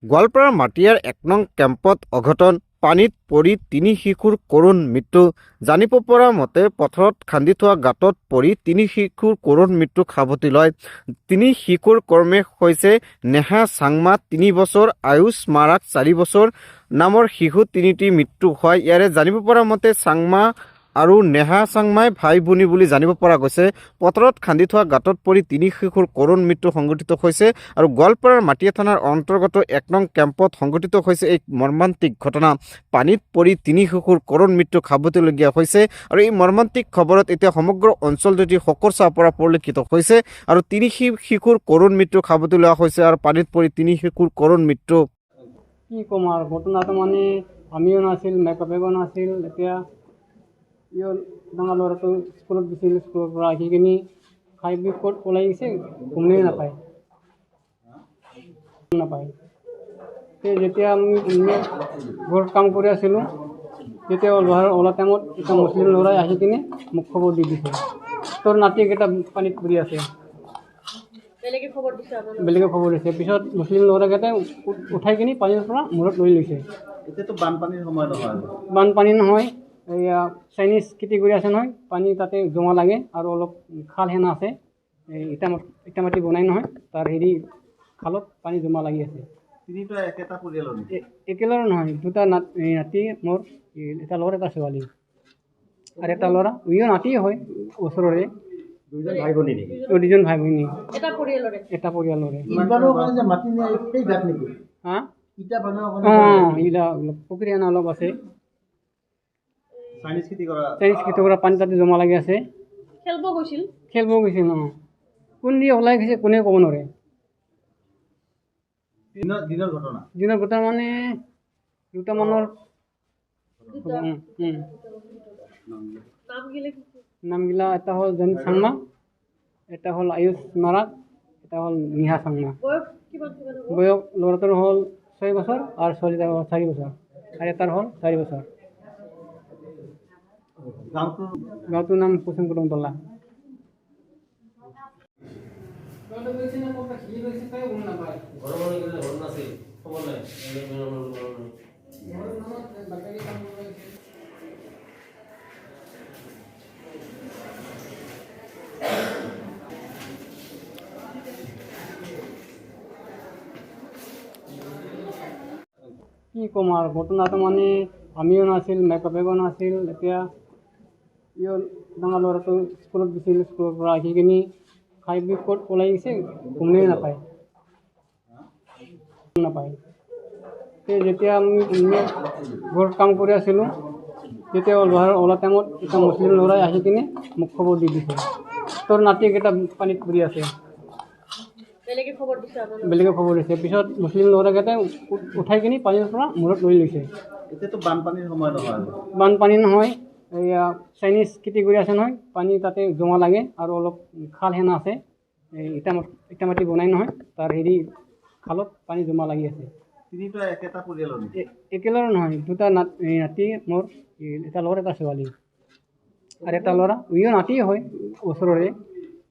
গোৱালপাৰাৰ মাটিয়াৰ ১ নং কেম্পত অঘটন, পানীত পৰি ৩ শিশুৰ কৰুণ মৃত্যু। জানিব পৰা মতে পথাৰত খান্দি থোৱা গাঁতত পৰি ৩ শিশুৰ কৰুণ মৃত্যুক সাৱটি লয়। ৩ শিশুৰ ক্ৰমে হৈছে নেহা চাংমা ৩ বছৰ, আয়ুষ মাৰাক ৪ বছৰ নামৰ শিশু তিনিটি মৃত্যু হয়। ইয়াৰে জানিব পৰা মতে চাংমা আৰু নেহা চাংমাই ভাই ভনী বুলি জানিব পৰা গৈছে। পথাৰত খান্দি থোৱা গাঁতত পৰি ৩ শিশুৰ কৰুণ মৃত্যু সংঘটিত হৈছে আৰু গোৱালপাৰাৰ মাটিয়া থানাৰ অন্তৰ্গত ১ নং কেম্পত সংঘটিত হৈছে এই মৰ্মান্তিক ঘটনা। পানীত পৰি ৩ শিশুৰ কৰুণ মৃত্যুক সাৱটিবলগীয়া হৈছে আৰু এই মৰ্মান্তিক খবৰত এতিয়া সমগ্ৰ অঞ্চলটোতে শোকৰ ছাঁ পৰা পৰিলক্ষিত হৈছে আৰু ৩ শিশুৰ কৰুণ মৃত্যুক সাৱটি লোৱা হৈছে আৰু পানীত পৰি ৩ শিশুৰ কৰুণ মৃত্যু। কি ক'ম আৰু ঘটনাটো মানে আমিও নাছিল, মাক বাপেকো নাছিল। এতিয়া ডাঙৰ ল'ৰাটো স্কুলত গৈছিল, স্কুলৰ পৰা আহি কিনি খাই বৈ ক'ত ওলাই গৈছে গমেই নাপায়। যেতিয়া আমি ঘৰত কাম কৰি আছিলোঁ, তেতিয়া ওলা টাইমত এটা মুছলিম ল'ৰাই আহি কিনে মোক খবৰ দি দিছে, তোৰ নাতিকেইটা পানীত পৰি আছে। বেলেগে খবৰ দিছে। পিছত মুছলিম ল'ৰাকেইটাই উঠাই কিনি পানীৰ পৰা মূৰত লৈ লৈছে। এতিয়াতো বানপানীৰ সময় নহয়। বানপানী নহয়, এয়া চাইনিজ খেতি কৰি আছে নহয়, পানী তাতে জমা লাগে আৰু অলপ খাল হেনা আছে, ইটা মাটি বনাই নহয়, তাৰ খালত পানী জমা লাগি আছে। তিনিটা একেটা পৰিয়ালৰ নেকি? একেলৰে নহয়, দুটা নাতি মোৰ, এটা ল'ৰা এটা ছোৱালী আৰু এটা ল'ৰা ইও নাতিয়ে হয় ওচৰৰে। দুইজন ভাই ভনী নেকি? দুজন ভাই ভনী এটা পৰিয়ালৰে। ইবাৰৰ কাৰণে যে মাটি নিয়ে সেই গাত নেকি? হা ইটা বনোৱা এইবিলাক পুখুৰী আনা অলপ আছে, চাইনিজ খেতি কৰা। চাইনিজ খেতি কৰা পানী তাতে জমা লাগি আছে। খেলব গৈছিল। কোন দিয়ে ওলাই গৈছে কোনে ক'ব নোৱাৰে। দিনৰ ঘটনা মানে দুটামানৰ নামগিলা এটা হ'ল জানি চাংমা, এটা হ'ল আয়ুষ মাৰাক, এটা হ'ল নিহা চাংমা। বয়স ল'ৰাটোৰ হ'ল ৬ বছৰ আৰু ছোৱালীৰ হ'ল ৪ বছৰ আৰু এটাৰ হ'ল ৪ বছৰ। গাঁৱটোৰ নাম কুসুম কুটুমতলা। কি ক'ম আৰু ঘটনাটো মানে আমিও নাছিল, মাক বাপেকো নাছিল। এতিয়া ডাঙৰ ল'ৰাটো স্কুলত গৈছিল, স্কুলৰ পৰা আহি কিনি খাই বৈ ক'ত ওলাই গৈছে গমেই নাপায়। যেতিয়া আমি ঘৰত কাম কৰি আছিলোঁ, তেতিয়া ওলা টাইমত এটা মুছলিম ল'ৰাই আহি কিনে মোক খবৰ দি দিছে, তোৰ নাতিকেইটা পানীত পৰি আছে। বেলেগে খবৰ দিছে। পিছত মুছলিম ল'ৰাকেইটাই উঠাই কিনি পানীৰ পৰা মূৰত লৈ লৈছে। এতিয়াতো বানপানীৰ সময় নহয়। বানপানী নহয়, এয়া চাইনিজ খেতি কৰি আছে নহয়, পানী তাতে জমা লাগে আৰু অলপ খাল হেনা আছে, ইটা মাটি বনাই নহয়, তাৰ খালত পানী জমা লাগি আছে। তিনিটা একেটা পৰিয়ালৰ নেকি? একেলৰে নহয়, দুটা নাতি মোৰ, এটা ল'ৰা এটা ছোৱালী আৰু এটা ল'ৰা ইও নাতিয়ে হয় ওচৰৰে।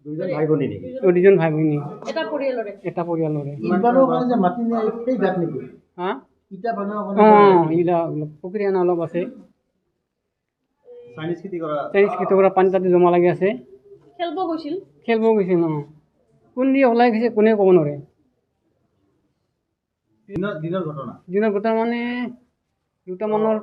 দুইজন ভাই ভনী নেকি? দুজন ভাই ভনী এটা পৰিয়ালৰে। ইবাৰৰ কাৰণে যে মাটি নিয়ে সেই গাত নেকি? হা ইটা বনোৱা এইবিলাক পুখুৰী আনা অলপ আছে, চাইনিজ খেতি কৰা পানী তাতে জমা লাগি আছে। খেলব গৈছিল। কোন দিয়ে ওলাই গৈছে কোনে ক'ব নোৱাৰে। দিনৰ ঘটনা মানে দুটামানৰ